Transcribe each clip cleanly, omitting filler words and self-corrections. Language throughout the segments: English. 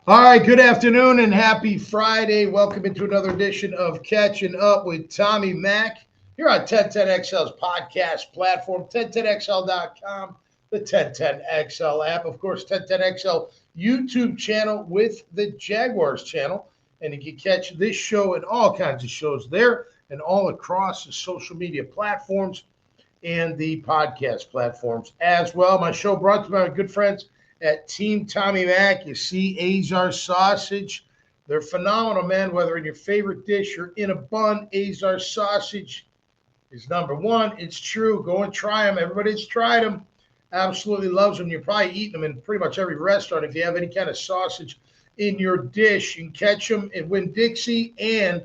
All right, good afternoon and happy Friday. Welcome into another edition of Catching Up with Tommy Mack here on 1010XL's podcast platform, 1010XL.com, the 1010XL app, of course, 1010XL YouTube channel with the Jaguars channel. And you can catch this show and all kinds of shows there and all across the social media platforms and the podcast platforms as well. My show brought to you by my good friends at Team Tommy Mac. You see Azar sausage. They're phenomenal, man. Whether in your favorite dish or in a bun, Azar sausage is number one. It's true. Go and try them. Everybody's tried them. Absolutely loves them. You're probably eating them in pretty much every restaurant. If you have any kind of sausage in your dish, you can catch them at Winn Dixie and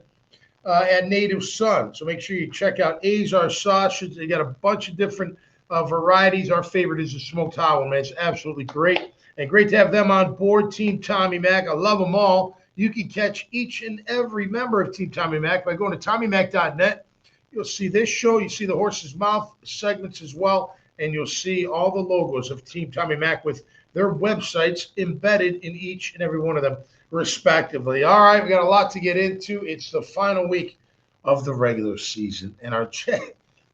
at Native Sun. So make sure you check out Azar sausage. They got a bunch of different varieties. Our favorite is the smoked hollow, man. It's absolutely great. And great to have them on board, Team Tommy Mac. I love them all. You can catch each and every member of Team Tommy Mac by going to TommyMac.net. You'll see this show. You see the horse's mouth segments as well. And you'll see all the logos of Team Tommy Mac with their websites embedded in each and every one of them, respectively. All right, we got a lot to get into. It's the final week of the regular season, and our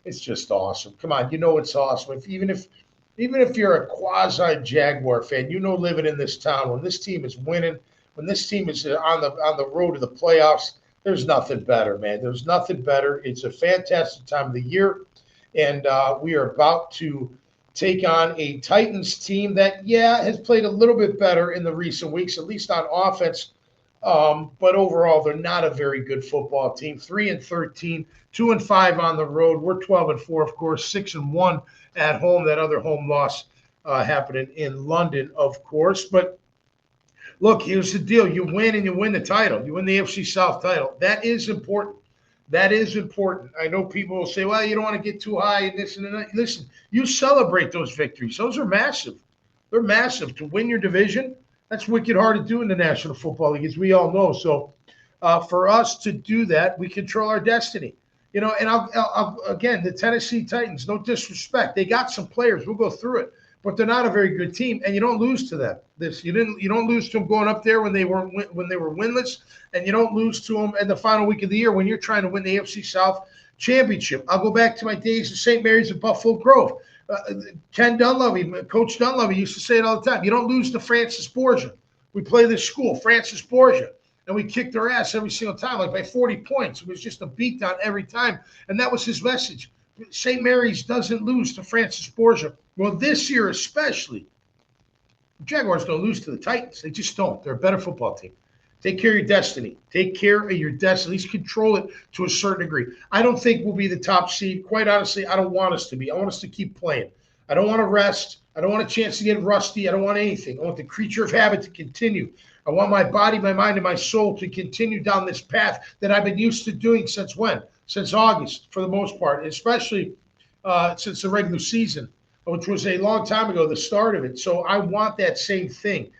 it's just awesome. Come on, you know it's awesome. Even if you're a quasi Jaguar fan, you know living in this town when this team is winning, when this team is on the road to the playoffs, there's nothing better, man. There's nothing better. It's a fantastic time of the year, and we are about to take on a Titans team that, yeah, has played a little bit better in the recent weeks, at least on offense. But overall, they're not a very good football team. 3-13, 2-5 on the road. We're 12-4, of course, 6-1 at home. That other home loss happening in London, of course. But look, here's the deal: you win and you win the title. You win the AFC South title. That is important. That is important. I know people will say, well, you don't want to get too high and this and that. Listen, you celebrate those victories. Those are massive. They're massive. To win your division, that's wicked hard to do in the National Football League, as we all know. So for us to do that, we control our destiny. And again, the Tennessee Titans, no disrespect. They got some players. We'll go through it. But they're not a very good team, and you don't lose to them. You don't lose to them going up there when they were winless, and you don't lose to them in the final week of the year when you're trying to win the AFC South championship. I'll go back to my days at St. Mary's at Buffalo Grove. Ken Dunleavy, Coach Dunleavy used to say it all the time. You don't lose to Francis Borgia. We play this school, Francis Borgia, and we kicked their ass every single time, like by 40 points. It was just a beatdown every time, and that was his message. St. Mary's doesn't lose to Francis Borgia. Well, this year especially, the Jaguars don't lose to the Titans. They just don't. They're a better football team. Take care of your destiny. Take care of your destiny. At least control it to a certain degree. I don't think we'll be the top seed. Quite honestly, I don't want us to be. I want us to keep playing. I don't want to rest. I don't want a chance to get rusty. I don't want anything. I want the creature of habit to continue. I want my body, my mind, and my soul to continue down this path that I've been used to doing since when? Since August, for the most part, especially since the regular season, which was a long time ago, the start of it. So I want that same thing.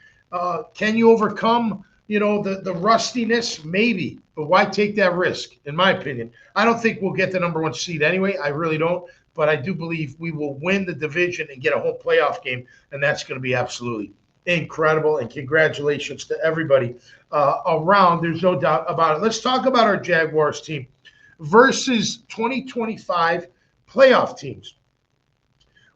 Can you overcome, the rustiness? Maybe, but why take that risk? In my opinion, I don't think we'll get the number one seed anyway. I really don't, but I do believe we will win the division and get a whole playoff game, and that's going to be absolutely incredible. And congratulations to everybody around. There's no doubt about it. Let's talk about our Jaguars team versus 2025 playoff teams.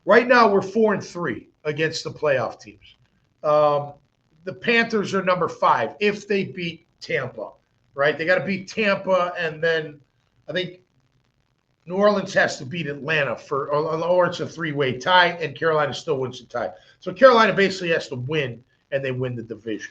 Right now, we're 4-3 against the playoff teams. The Panthers are number 5 if they beat Tampa, right? They got to beat Tampa, and then I think New Orleans has to beat Atlanta or it's a 3-way tie, and Carolina still wins the tie. So Carolina basically has to win, and they win the division.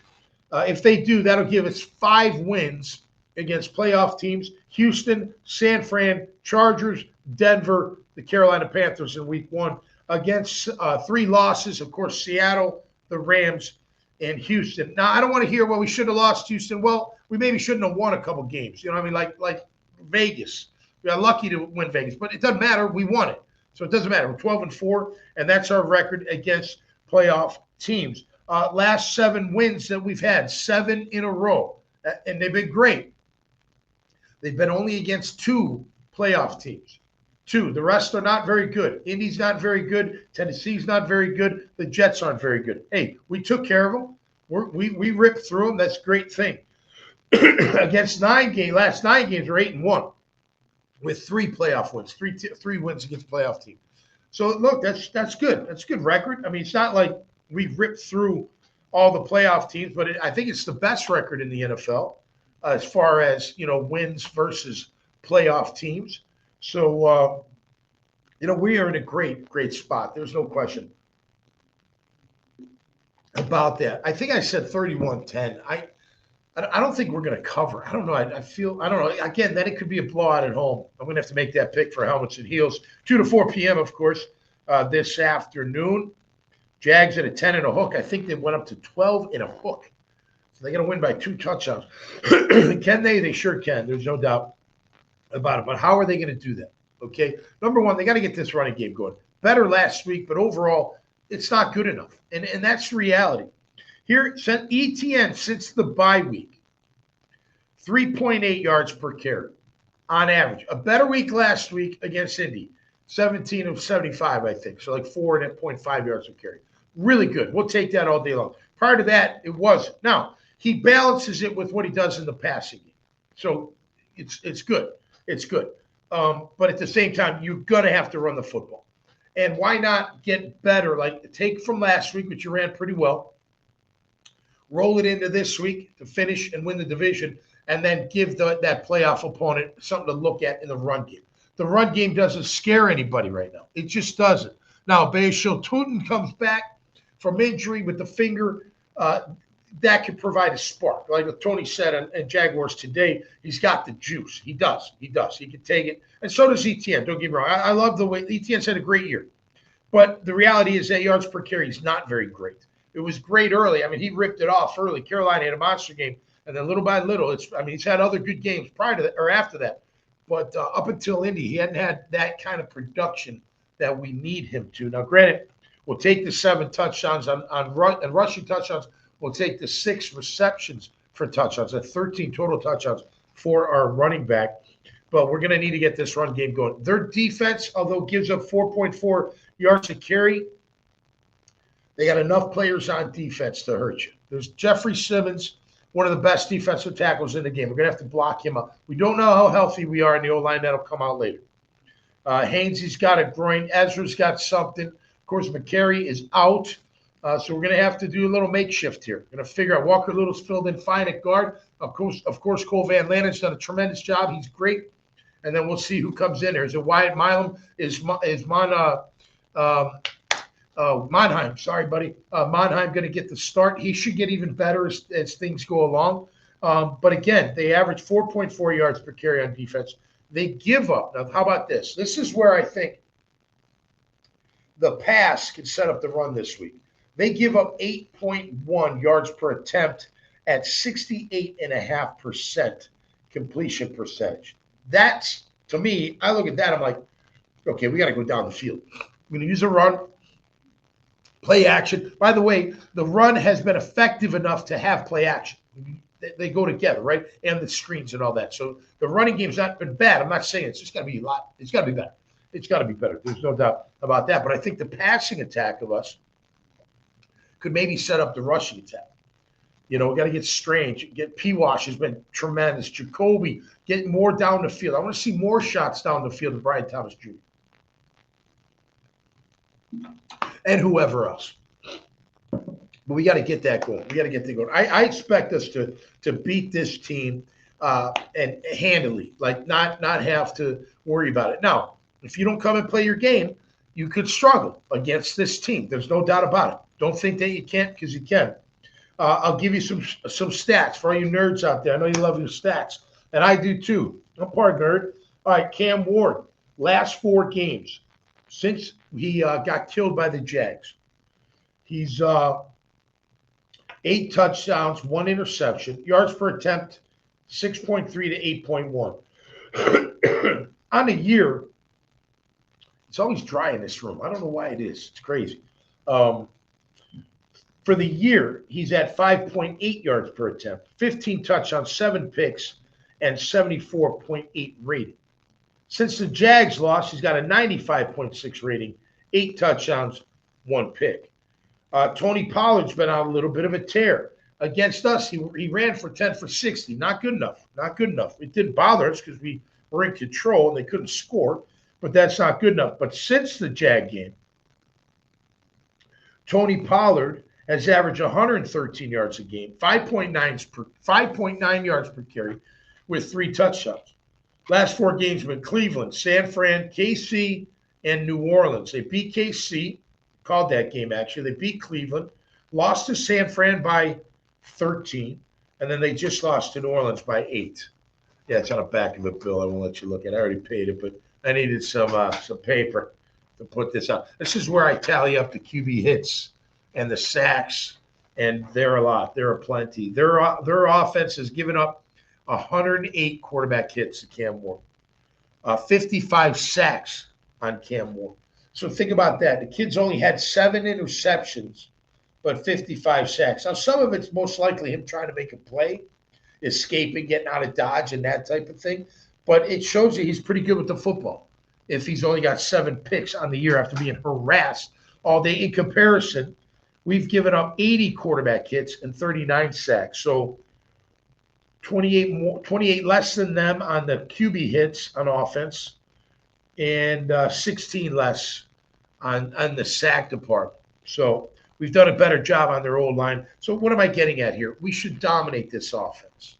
If they do, that'll give us 5 wins against playoff teams: Houston, San Fran, Chargers, Denver, the Carolina Panthers in week 1. Against 3 losses, of course, Seattle, the Rams, and Houston. Now, I don't want to hear, well, we should have lost Houston. Well, we maybe shouldn't have won a couple games. You know what I mean? Like Vegas. We got lucky to win Vegas, but it doesn't matter. We won it. So it doesn't matter. We're 12-4, and that's our record against playoff teams. Last 7 wins that we've had, 7 in a row, and they've been great. They've been only against 2 playoff teams. 2. The rest are not very good. Indy's not very good. Tennessee's not very good. The Jets aren't very good. Hey, we took care of them. We ripped through them. That's a great thing. Against last 9 games, we're 8-1 with 3 playoff wins, three wins against playoff team. So look, that's good. That's a good record. I mean, it's not like we've ripped through all the playoff teams, but I think it's the best record in the NFL as far as wins versus playoff teams. So we are in a great spot. There's no question about that. I think I said 31-10. I don't think we're going to cover. I don't know. I don't know. Again, then it could be a blowout at home. I'm going to have to make that pick for helmets and heels. 2 to 4 p.m., of course, this afternoon. Jags at a 10 and a hook. I think they went up to 12 and a hook. So they're going to win by 2 touchdowns. Can they? They sure can. There's no doubt about it. But how are they going to do that? Okay. Number one, they got to get this running game going. Better last week, but overall, it's not good enough. And that's the reality. Here, ETN since the bye week, 3.8 yards per carry on average. A better week last week against Indy, 17 of 75, I think. So like 4.5 yards per carry. Really good. We'll take that all day long. Prior to that, it wasn't. Now, he balances it with what he does in the passing game. So it's good. It's good. But at the same time, you're going to have to run the football. And why not get better? Like take from last week, which you ran pretty well. Roll it into this week to finish and win the division, and then give that playoff opponent something to look at in the run game. The run game doesn't scare anybody right now. It just doesn't. Now, Bayeshil Tootin comes back from injury with the finger. That could provide a spark. Like Tony said on Jaguars today, he's got the juice. He does. He can take it. And so does ETN. Don't get me wrong. I love the way ETN's had a great year. But the reality is that yards per carry is not very great. It was great early. I mean, he ripped it off early. Carolina had a monster game, and then little by little, he's had other good games prior to that or after that. But up until Indy, he hadn't had that kind of production that we need him to. Now, granted, we'll take the 7 touchdowns and rushing touchdowns. We'll take the 6 receptions for touchdowns. That's 13 total touchdowns for our running back. But we're going to need to get this run game going. Their defense, although gives up 4.4 yards a carry, they got enough players on defense to hurt you. There's Jeffrey Simmons, one of the best defensive tackles in the game. We're going to have to block him up. We don't know how healthy we are in the O-line. That'll come out later. Hainsey's got a groin. Ezra's got something. Of course, McCary is out. So we're going to have to do a little makeshift here. We're going to figure out Walker Little's filled in fine at guard. Of course, Cole Van Lanen's done a tremendous job. He's great. And then we'll see who comes in there. Is it Wyatt Milam? Is Monheim, sorry, buddy. Monheim going to get the start. He should get even better as things go along. But again, they average 4.4 yards per carry on defense. They give up. Now, how about this? This is where I think the pass can set up the run this week. They give up 8.1 yards per attempt at 68.5% completion percentage. That's, to me, I look at that, I'm like, okay, we got to go down the field. I'm going to use a run. Play action. By the way, the run has been effective enough to have play action. They go together, right? And the screens and all that. So the running game's not been bad. I'm not saying it's just got to be a lot. It's got to be better. It's got to be better. There's no doubt about that. But I think the passing attack of us could maybe set up the rushing attack. We got to get Strange. P-Wash has been tremendous. Jacoby, get more down the field. I want to see more shots down the field of Brian Thomas Jr. And whoever else. But we got to get that going. I expect us to beat this team and handily, like not have to worry about it. Now, if you don't come and play your game, you could struggle against this team. There's no doubt about it. Don't think that you can't, because you can. I'll give you some stats for all you nerds out there. I know you love your stats, and I do too. I'm part nerd. All right, Cam Ward, last 4 games since he got killed by the Jags. He's 8 touchdowns, 1 interception, yards per attempt, 6.3 to 8.1. On a year, it's always dry in this room. I don't know why it is. It's crazy. For the year, he's at 5.8 yards per attempt, 15 touchdowns, 7 picks, and 74.8 rating. Since the Jags lost, he's got a 95.6 rating, 8 touchdowns, 1 pick. Tony Pollard's been on a little bit of a tear. Against us, he ran for 10 for 60. Not good enough. Not good enough. It didn't bother us because we were in control and they couldn't score, but that's not good enough. But since the Jag game, Tony Pollard has averaged 113 yards a game, 5.9 yards per carry, with 3 touchdowns. Last 4 games have been Cleveland, San Fran, KC, and New Orleans. They beat KC, called that game actually. They beat Cleveland, lost to San Fran by 13, and then they just lost to New Orleans by 8. Yeah, it's on the back of it, Bill. I won't let you look at it. I already paid it, but I needed some paper to put this out. This is where I tally up the QB hits and the sacks, and there are a lot. There are plenty. Their offense has given up 108 quarterback hits to Cam Moore, 55 sacks on Cam Moore. So think about that. The kid's only had 7 interceptions, but 55 sacks. Now, some of it's most likely him trying to make a play, escaping, getting out of dodge, and that type of thing. But it shows you he's pretty good with the football if he's only got 7 picks on the year after being harassed all day. In comparison, we've given up 80 quarterback hits and 39 sacks. So 28 less than them on the QB hits on offense, and 16 less on the sack department. So we've done a better job on their old line. So what am I getting at here? We should dominate this offense.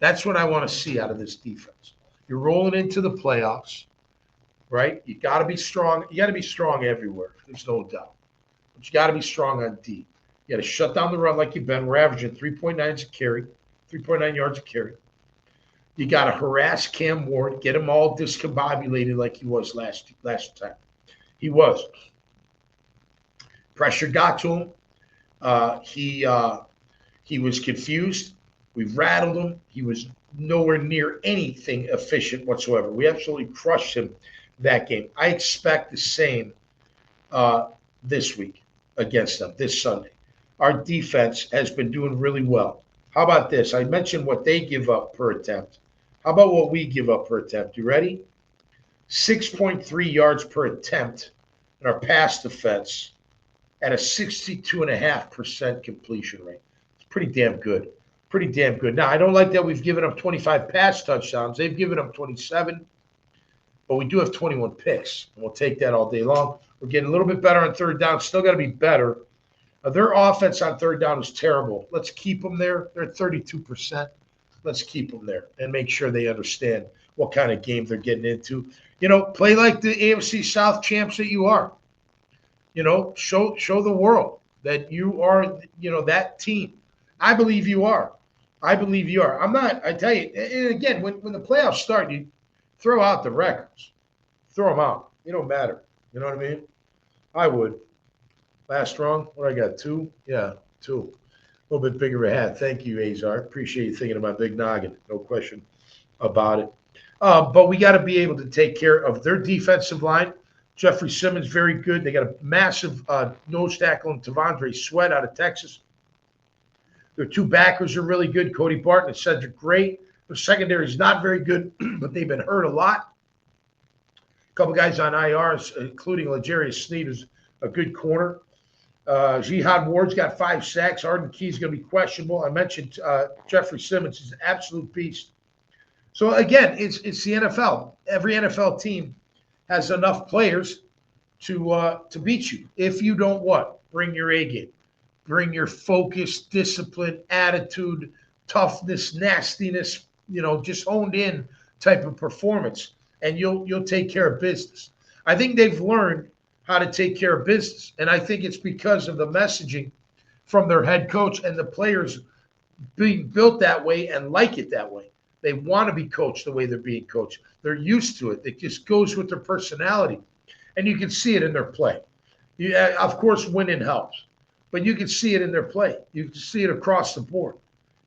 That's what I want to see out of this defense. You're rolling into the playoffs, right? You got to be strong. You got to be strong everywhere. There's no doubt. But you got to be strong on D. You got to shut down the run like you've been. We're averaging 3.9 a carry. 3.9 yards a carry. You got to harass Cam Ward, get him all discombobulated like he was last time. He was. Pressure got to him. He was confused. We rattled him. He was nowhere near anything efficient whatsoever. We absolutely crushed him that game. I expect the same this week against them, this Sunday. Our defense has been doing really well. How about this? I mentioned what they give up per attempt. How about what we give up per attempt? You ready? 6.3 yards per attempt in our pass defense at a 62.5% completion rate. It's pretty damn good. Pretty damn good. Now, I don't like that we've given up 25 pass touchdowns. They've given up 27, but we do have 21 picks, and we'll take that all day long. We're getting a little bit better on third down. Still got to be better. Their offense on third down is terrible. Let's keep them there. They're at 32%. Let's keep them there and make sure they understand what kind of game they're getting into. You know, play like the AFC South champs that you are. You know, show the world that you are, you know, that team. I believe you are. I believe you are. I'm not, I tell you, and again, when the playoffs start, you throw out the records. Throw them out. It don't matter. You know what I mean? I would. Last strong. What I got? 2? Yeah, 2. A little bit bigger of a hat. Thank you, Azar. Appreciate you thinking of my big noggin. No question about it. But we got to be able to take care of their defensive line. Jeffrey Simmons, very good. They got a massive nose tackle in Tavondre Sweat out of Texas. Their 2 backers are really good. Cody Barton and Cedric Gray. Their secondary is not very good, but they've been hurt a lot. A couple guys on IRs, including L'Jarius Sneed, who's a good corner. Jihad Ward's got 5 sacks. Arden Key's going to be questionable. I mentioned Jeffrey Simmons is an absolute beast. So, again, it's the NFL. Every NFL team has enough players to beat you. If you don't what? Bring your A game. Bring your focus, discipline, attitude, toughness, nastiness, you know, just honed in type of performance, and you'll take care of business. I think they've learned how to take care of business. And I think it's because of the messaging from their head coach and the players being built that way and like it that way. They want to be coached the way they're being coached. They're used to it. It just goes with their personality. And you can see it in their play. Of course, winning helps. But you can see it in their play. You can see it across the board,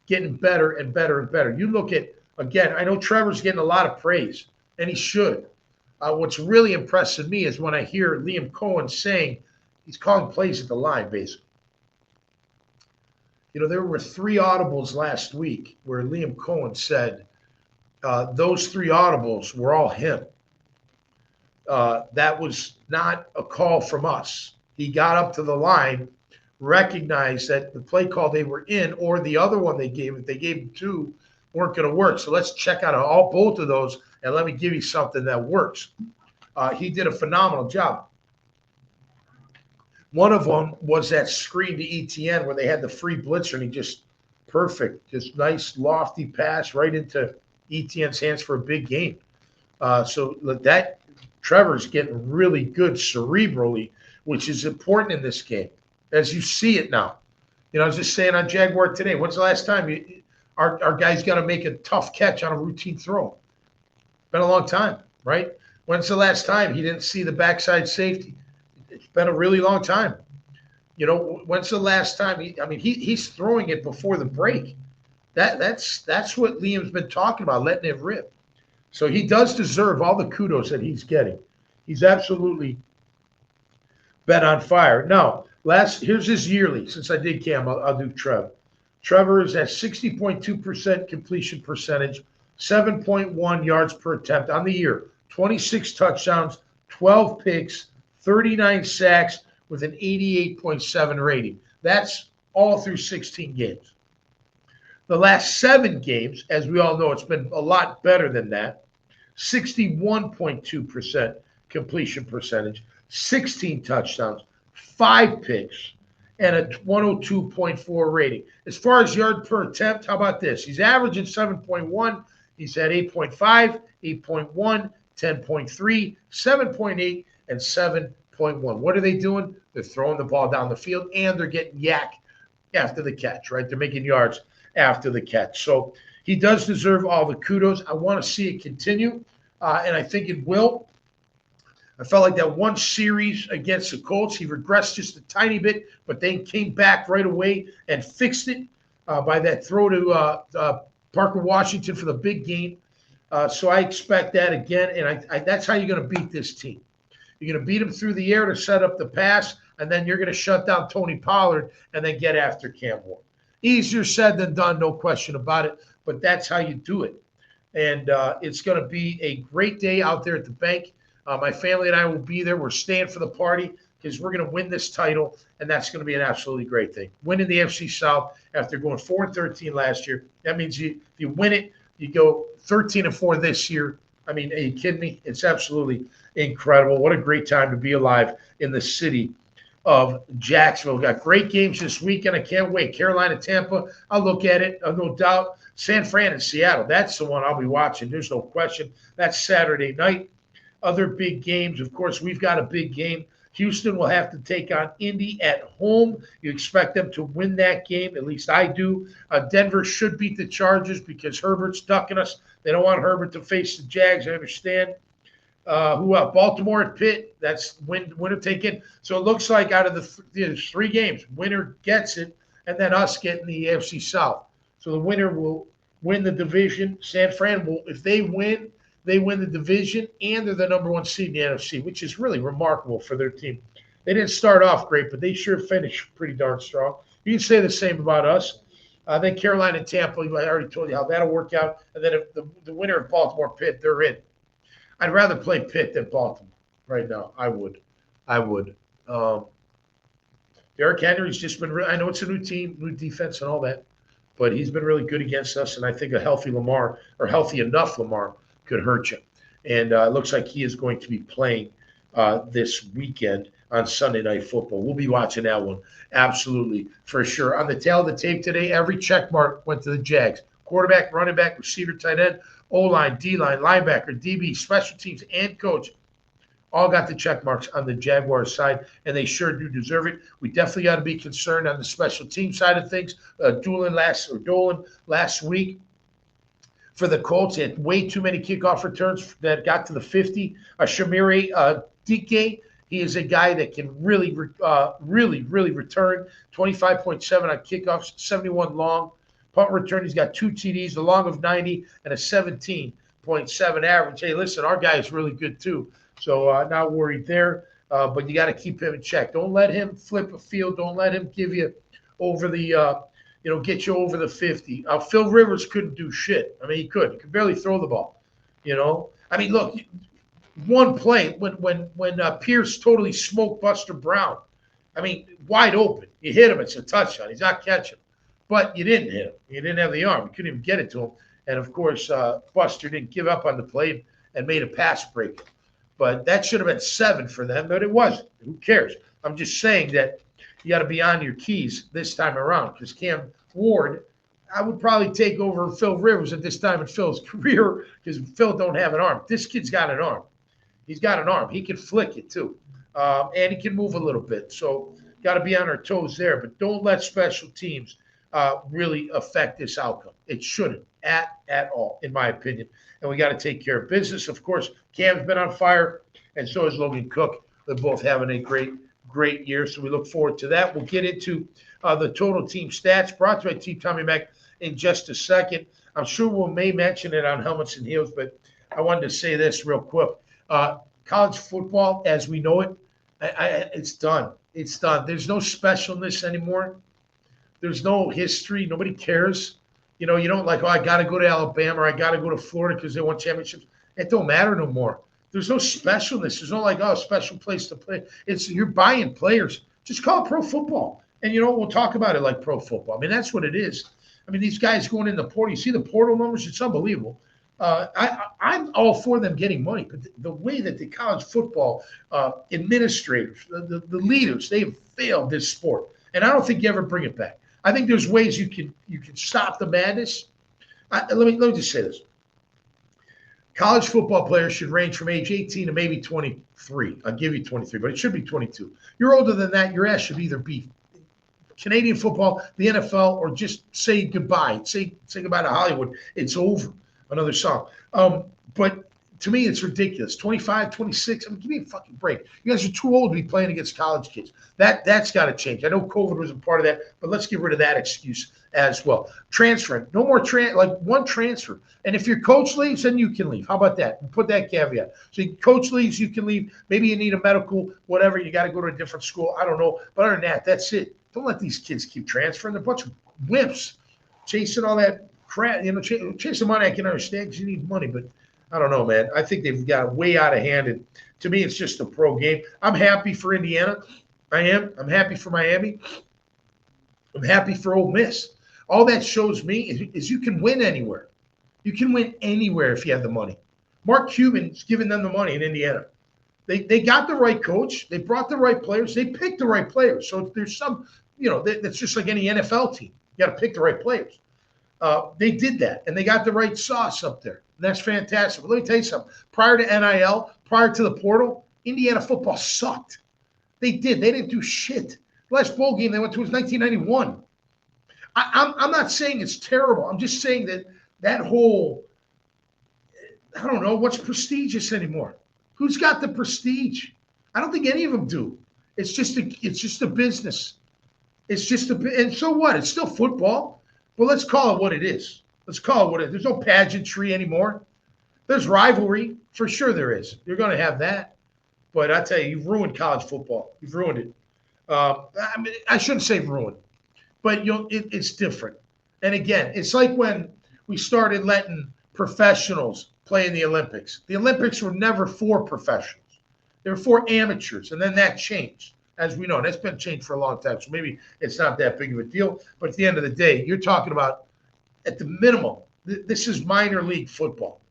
getting better and better and better. You look at, again, I know Trevor's getting a lot of praise, and he should. What's really impressing me is when I hear Liam Cohen saying he's calling plays at the line, basically. You know, there were 3 audibles last week where Liam Cohen said those 3 audibles were all him. That was not a call from us. He got up to the line recognized that the play call they were in or the other one they gave, if they gave him two, weren't going to work. So let's check out both of those, and let me give you something that works. He did a phenomenal job. One of them was that screen to ETN where they had the free blitzer, and he just perfect, just nice lofty pass right into ETN's hands for a big gain. So that Trevor's getting really good cerebrally, which is important in this game, as you see it now. I was just saying on Jaguar today, when's the last time our guy's got to make a tough catch on a routine throw? Been a long time, right? When's the last time he didn't see the backside safety? It's been a really long time. When's the last time he's throwing it before the break? That's what Liam's been talking about, letting it rip. So he does deserve all the kudos that he's getting. He's absolutely been on fire. Now, here's his yearly. Since I did Cam, I'll do Trev. Trevor is at 60.2% completion percentage, 7.1 yards per attempt on the year, 26 touchdowns, 12 picks, 39 sacks with an 88.7 rating. That's all through 16 games. The last 7 games, as we all know, it's been a lot better than that. 61.2% completion percentage, 16 touchdowns, 5 picks, and a 102.4 rating. As far as yard per attempt, how about this? He's averaging 7.1. He's at 8.5, 8.1, 10.3, 7.8, and 7.1. What are they doing? They're throwing the ball down the field, and they're getting yak after the catch, right? They're making yards after the catch. So he does deserve all the kudos. I want to see it continue, and I think it will. I felt like that one series against the Colts, he regressed just a tiny bit, but they came back right away and fixed it by that throw to Parker Washington for the big gain. So I expect that again, and that's how you're going to beat this team. You're going to beat them through the air to set up the pass, and then you're going to shut down Tony Pollard and then get after Cam Ward. Easier said than done, no question about it, but that's how you do it. And it's going to be a great day out there at the bank. My family and I will be there. We're staying for the party because we're going to win this title, and that's going to be an absolutely great thing. Winning the FC South after going 4-13 last year, that means if you win it, you go 13-4 this year. Are you kidding me? It's absolutely incredible. What a great time to be alive in the city of Jacksonville. We've got great games this weekend. I can't wait. Carolina, Tampa, I'll look at it, no doubt. San Fran and Seattle, that's the one I'll be watching. There's no question. That's Saturday night. Other big games, of course, we've got a big game. Houston will have to take on Indy at home. You expect them to win that game. At least I do. Denver should beat the Chargers because Herbert's ducking us. They don't want Herbert to face the Jags. I understand. Who else? Baltimore at Pitt. That's winner taken. So it looks like out of the 3 games, winner gets it, and then us getting the AFC South. So the winner will win the division. San Fran will, if they win the division, and they're the number 1 seed in the NFC, which is really remarkable for their team. They didn't start off great, but they sure finished pretty darn strong. You can say the same about us. Then Carolina and Tampa, I already told you how that'll work out. And then if the winner of Baltimore Pitt, they're in. I'd rather play Pitt than Baltimore right now. I would. Derrick Henry's just been I know it's a new team, new defense and all that, but he's been really good against us, and I think a healthy Lamar, or healthy enough Lamar, could hurt you. And it looks like he is going to be playing this weekend on Sunday Night Football. We'll be watching that one, absolutely, for sure. On the tail of the tape today, every check mark went to the Jags. Quarterback, running back, receiver, tight end, O-line, D-line, linebacker, DB, special teams, and coach. All got the check marks on the Jaguars side, and they sure do deserve it. We definitely got to be concerned on the special team side of things. Dolan last week for the Colts, he had way too many kickoff returns that got to the 50. Shamiri Dike, he is a guy that can really return. 25.7 on kickoffs, 71 long. Punt return, he's got 2 TDs, a long of 90, and a 17.7 average. Hey, listen, our guy is really good too. So not worried there, but you got to keep him in check. Don't let him flip a field. Don't let him give you over the, get you over the 50. Phil Rivers couldn't do shit. He could. He could barely throw the ball. Look, one play when Pierce totally smoked Buster Brown. I mean, wide open. You hit him, it's a touchdown. He's not catching. But you didn't hit him. You didn't have the arm. You couldn't even get it to him. And, of course, Buster didn't give up on the play and made a pass break. But that should have been 7 for them, but it wasn't. Who cares? I'm just saying that you got to be on your keys this time around because Cam Ward, I would probably take over Phil Rivers at this time in Phil's career because Phil don't have an arm. This kid's got an arm. He's got an arm. He can flick it too. And he can move a little bit. So got to be on our toes there. But don't let special teams really affect this outcome. It shouldn't at all, in my opinion. And we got to take care of business. Of course, Cam's been on fire, and so is Logan Cook. They're both having a great year. So we look forward to that. We'll get into the total team stats brought to you by Team Tommy Mac in just a second. I'm sure we may mention it on Helmets and Heels, but I wanted to say this real quick. College football, as we know it, it's done. It's done. There's no specialness anymore. There's no history. Nobody cares. You know, you don't like, I got to go to Alabama or I got to go to Florida because they won championships. It don't matter no more. There's no specialness. There's no like, special place to play. It's you're buying players. Just call it pro football. And, we'll talk about it like pro football. I mean, that's what it is. I mean, these guys going in the portal. You see the portal numbers? It's unbelievable. I'm all for them getting money, but the way that the college football administrators, the leaders, they have failed this sport. And I don't think you ever bring it back. I think there's ways you can stop the madness. Let me just say this. College football players should range from age 18 to maybe 23. I'll give you 23, but it should be 22. You're older than that, your ass should either be Canadian football, the NFL, or just say goodbye. Say goodbye to Hollywood. It's over. Another song. But to me, it's ridiculous. 25, 26. I mean, give me a fucking break. You guys are too old to be playing against college kids. That's got to change. I know COVID was a part of that, but let's get rid of that excuse as well. Transferring. No more one transfer. And if your coach leaves, then you can leave. How about that? Put that caveat. So your coach leaves, you can leave. Maybe you need a medical, whatever. You got to go to a different school. I don't know. But other than that, that's it. Don't let these kids keep transferring. They're a bunch of wimps chasing all that crap. Chasing money I can understand because you need money, but I don't know, man. I think they've got way out of hand. And to me, it's just a pro game. I'm happy for Indiana. I am. I'm happy for Miami. I'm happy for Ole Miss. All that shows me is you can win anywhere. You can win anywhere if you have the money. Mark Cuban's giving them the money in Indiana. They got the right coach. They brought the right players. They picked the right players. So there's some, that's just like any NFL team. You got to pick the right players. They did that, and they got the right sauce up there. And that's fantastic. But let me tell you something. Prior to NIL, prior to the portal, Indiana football sucked. They did. They didn't do shit. The last bowl game they went to was 1991. I'm not saying it's terrible. I'm just saying that whole, I don't know, what's prestigious anymore? Who's got the prestige? I don't think any of them do. It's just a business. And so what? It's still football. Well, let's call it what it is. Let's call it what it is. There's no pageantry anymore. There's rivalry. For sure there is. You're going to have that. But I tell you, you've ruined college football. You've ruined it. I shouldn't say ruined, but it's different. And again, it's like when we started letting professionals play in the Olympics. The Olympics were never for professionals. They were for amateurs, and then that changed. As we know, that's been changed for a long time, so maybe it's not that big of a deal. But at the end of the day, you're talking about, at the minimum, this is minor league football,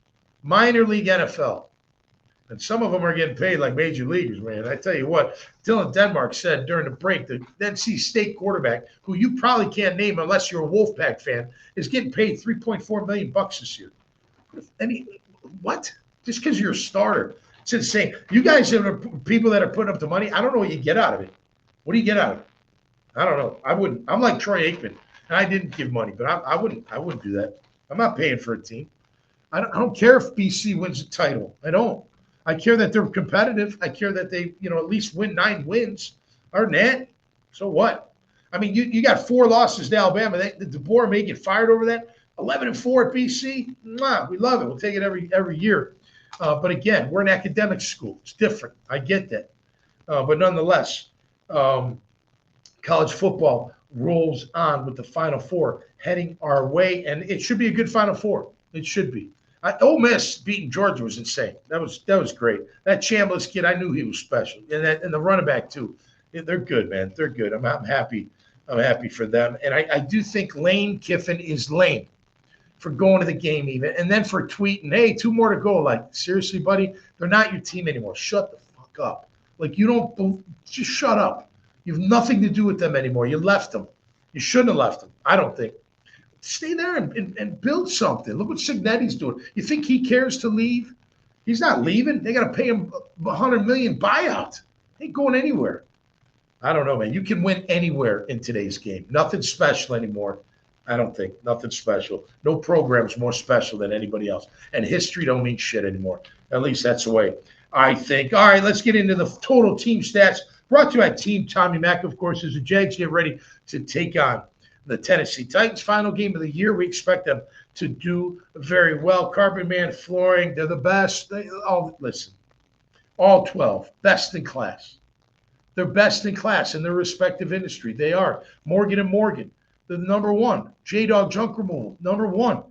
minor league NFL. And some of them are getting paid like major leaguers, man. I tell you what, Dylan Denmark said during the break, the NC State quarterback, who you probably can't name unless you're a Wolfpack fan, is getting paid $3.4 million this year. What? Just because you're a starter. It's insane. You guys are people that are putting up the money. I don't know what you get out of it. What do you get out of it? I don't know. I wouldn't. I'm like Troy Aikman, and I didn't give money, but I wouldn't do that. I'm not paying for a team. I don't care if BC wins a title. I don't. I care that they're competitive. I care that they, at least win 9 wins. Other than that, so what? I mean, you got 4 losses to Alabama. DeBoer may get fired over that. 11-4 at BC. We love it. We'll take it every year. But again, we're an academic school. It's different. I get that. But nonetheless, college football rolls on with the Final Four heading our way, and it should be a good Final Four. It should be. Ole Miss beating Georgia was insane. That was great. That Chambliss kid, I knew he was special, and the running back too. They're good, man. They're good. I'm happy. I'm happy for them. And I do think Lane Kiffin is lame for going to the game even. And then for tweeting, hey, 2 more to go. Like, seriously, buddy, they're not your team anymore. Shut the fuck up. Like, you don't – just shut up. You have nothing to do with them anymore. You left them. You shouldn't have left them, I don't think. Stay there and build something. Look what Cignetti's doing. You think he cares to leave? He's not leaving. They got to pay him $100 million buyout. He ain't going anywhere. I don't know, man. You can win anywhere in today's game. Nothing special anymore. I don't think. Nothing special. No program's more special than anybody else. And history don't mean shit anymore. At least that's the way I think. All right, let's get into the total team stats. Brought to you by Team Tommy Mack, of course, as the Jags get ready to take on the Tennessee Titans. Final game of the year. We expect them to do very well. Carpet Man Flooring, they're the best. Listen, all 12, best in class. They're best in class in their respective industry. They are. Morgan & Morgan, the number 1. J-Dog Junk Removal, number 1.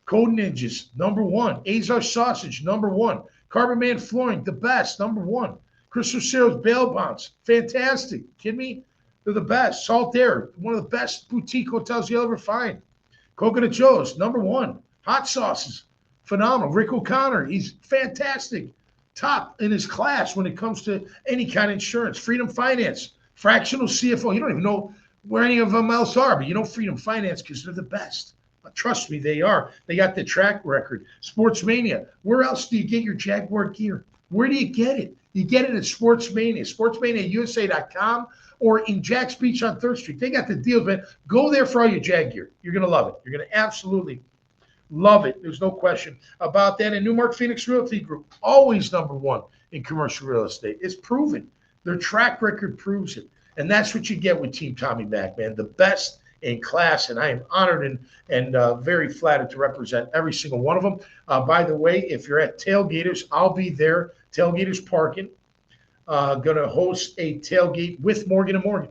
Code Ninjas, number 1. Azar Sausage, number 1. Carpet Man Flooring, the best, number 1. Crystal Cereals Bail Bonds, fantastic. Kidding me? They're the best. Salt Air, one of the best boutique hotels you'll ever find. Coconut Joe's, number 1. Hot sauces, phenomenal. Rick O'Connor, he's fantastic. Top in his class when it comes to any kind of insurance. Freedom Finance, fractional CFO. You don't even know where any of them else are, but you know Freedom Finance because they're the best. But trust me, they are. They got the track record. Sportsmania, where else do you get your Jaguar gear? Where do you get it? You get it at Sportsmania, sportsmaniausa.com, or in Jack's Beach on 3rd Street. They got the deals, man. Go there for all your Jag gear. You're going to love it. You're going to absolutely love it. There's no question about that. And Newmark Phoenix Realty Group, always number 1 in commercial real estate. It's proven. Their track record proves it. And that's what you get with Team Tommy Mack, man. The best in class. And I am honored and very flattered to represent every single one of them. By the way, if you're at Tailgaters, I'll be there. Tailgaters Parking. Going to host a tailgate with Morgan & Morgan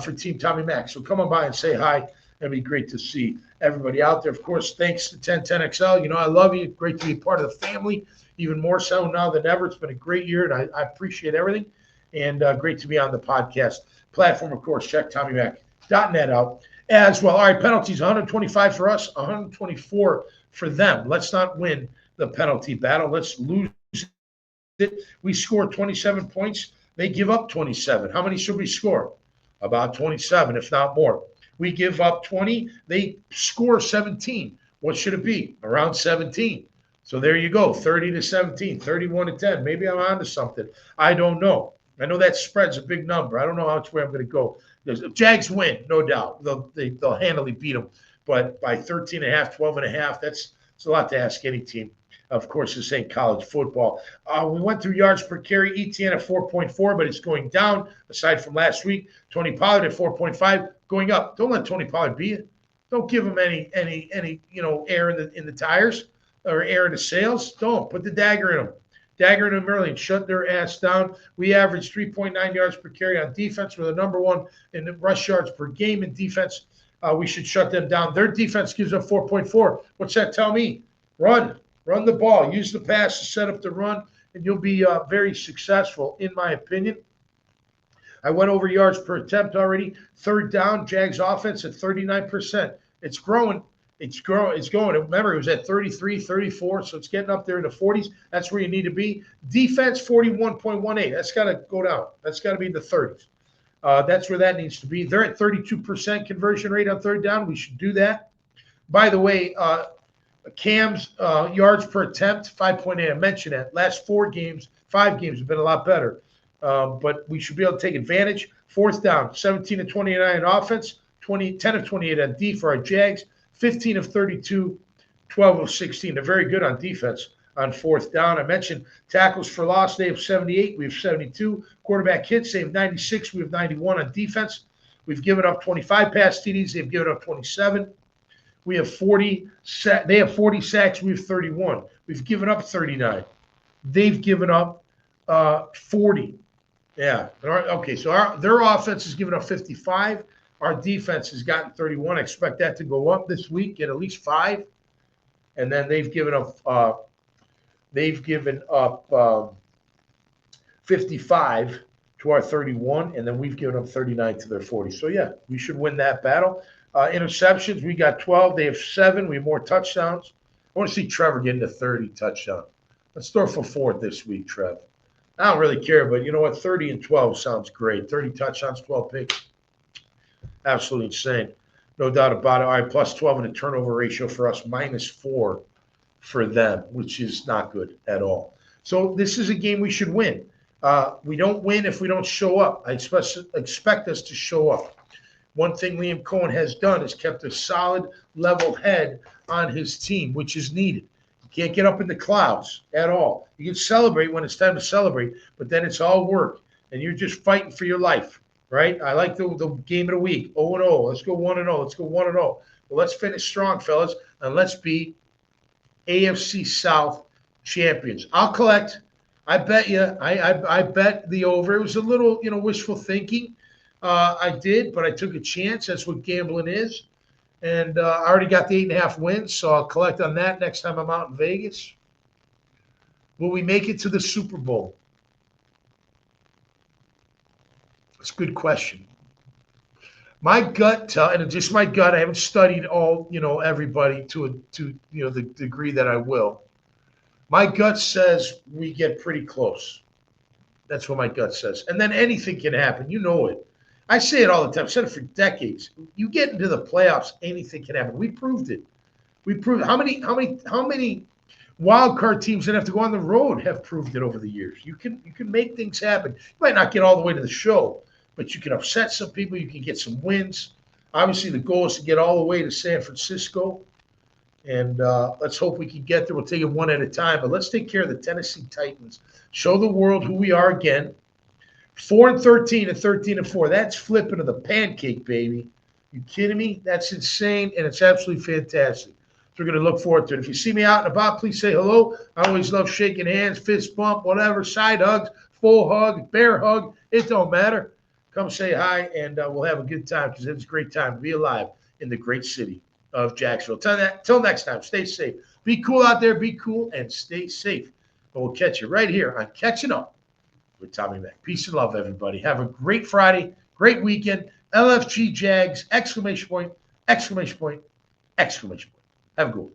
for Team Tommy Mack. So come on by and say hi. It'd be great to see everybody out there. Of course, thanks to 1010XL. You know, I love you. Great to be part of the family, even more so now than ever. It's been a great year, and I appreciate everything. And great to be on the podcast platform, of course. Check TommyMac.net out as well. All right, penalties, 125 for us, 124 for them. Let's not win the penalty battle. Let's lose it. We score 27 points. They give up 27. How many should we score? About 27, if not more. We give up 20. They score 17. What should it be? Around 17. So there you go, 30-17, 31-10. Maybe I'm onto something. I don't know. I know that spread's a big number. I don't know which way I'm going to go. Jags win, no doubt. They'll handily beat them. But by 13.5, 12.5, that's a lot to ask any team. Of course, this ain't college football. We went through yards per carry, ETN at 4.4, but it's going down aside from last week. Tony Pollard at 4.5, going up. Don't let Tony Pollard beat you. Don't give him any air in the tires or air in the sails. Don't put the dagger in them. Dagger in them early and shut their ass down. We averaged 3.9 yards per carry on defense. We're the number 1 in the rush yards per game in defense. We should shut them down. Their defense gives up 4.4. What's that tell me? Run the ball. Use the pass to set up the run, and you'll be very successful, in my opinion. I went over yards per attempt already. 3rd down, Jags offense at 39%. It's growing. It's going. Remember, it was at 33, 34, so it's getting up there in the 40s. That's where you need to be. Defense, 41.18. That's got to go down. That's got to be the 30s. That's where that needs to be. They're at 32% conversion rate on 3rd down. We should do that. By the way, Cam's yards per attempt, 5.8. I mentioned that. Last 5 games have been a lot better. But we should be able to take advantage. 4th down, 17 of 29 on offense, 10 of 28 on D for our Jags, 15 of 32, 12 of 16. They're very good on defense on 4th down. I mentioned tackles for loss. They have 78. We have 72. Quarterback hits. They have 96. We have 91 on defense. We've given up 25 pass TDs. They've given up 27. We have 40. They have 40 sacks. We have 31. We've given up 39. They've given up 40. Yeah. Okay. So their offense has given up 55. Our defense has gotten 31. I expect that to go up this week, get at least 5. And then they've given up 55 to our 31, and then we've given up 39 to their 40. So, yeah, we should win that battle. Interceptions, we got 12. They have 7. We have more touchdowns. I want to see Trevor getting to 30 touchdowns. Let's throw for 4 this week, Trev. I don't really care, but you know what? 30 and 12 sounds great. 30 touchdowns, 12 picks. Absolutely insane. No doubt about it. All right, plus 12 in the turnover ratio for us, minus 4 for them, which is not good at all. So this is a game we should win. We don't win if we don't show up. I expect us to show up. One thing Liam Cohen has done is kept a solid, level head on his team, which is needed. You can't get up in the clouds at all. You can celebrate when it's time to celebrate, but then it's all work, and you're just fighting for your life, right? I like the game of the week, 0-0. Let's go 1-0. Let's go 1-0. Well, let's finish strong, fellas, and let's be AFC South champions. I'll collect. I bet you. I bet the over. It was a little, wishful thinking. I did, but I took a chance. That's what gambling is. And I already got the 8.5 wins, so I'll collect on that next time I'm out in Vegas. Will we make it to the Super Bowl? That's a good question. My gut, and just my gut, I haven't studied all, everybody to the degree that I will. My gut says we get pretty close. That's what my gut says. And then anything can happen. You know it. I say it all the time. I've said it for decades. You get into the playoffs, anything can happen. We proved it. We proved how many wild card teams that have to go on the road have proved it over the years. You can make things happen. You might not get all the way to the show, but you can upset some people. You can get some wins. Obviously, the goal is to get all the way to San Francisco. And let's hope we can get there. We'll take it one at a time. But let's take care of the Tennessee Titans. Show the world who we are again. 4-13 and 13-4. That's flipping to the pancake, baby. You kidding me? That's insane, and it's absolutely fantastic. So we're going to look forward to it. If you see me out and about, please say hello. I always love shaking hands, fist bump, whatever, side hugs, full hug, bear hug. It don't matter. Come say hi, and we'll have a good time because it's a great time to be alive in the great city of Jacksonville. Till next time, stay safe. Be cool out there, be cool, and stay safe. And we'll catch you right here on Catching Up with Tommy Mack. Peace and love, everybody. Have a great Friday, great weekend. LFG Jags, exclamation point, exclamation point, exclamation point. Have a good one.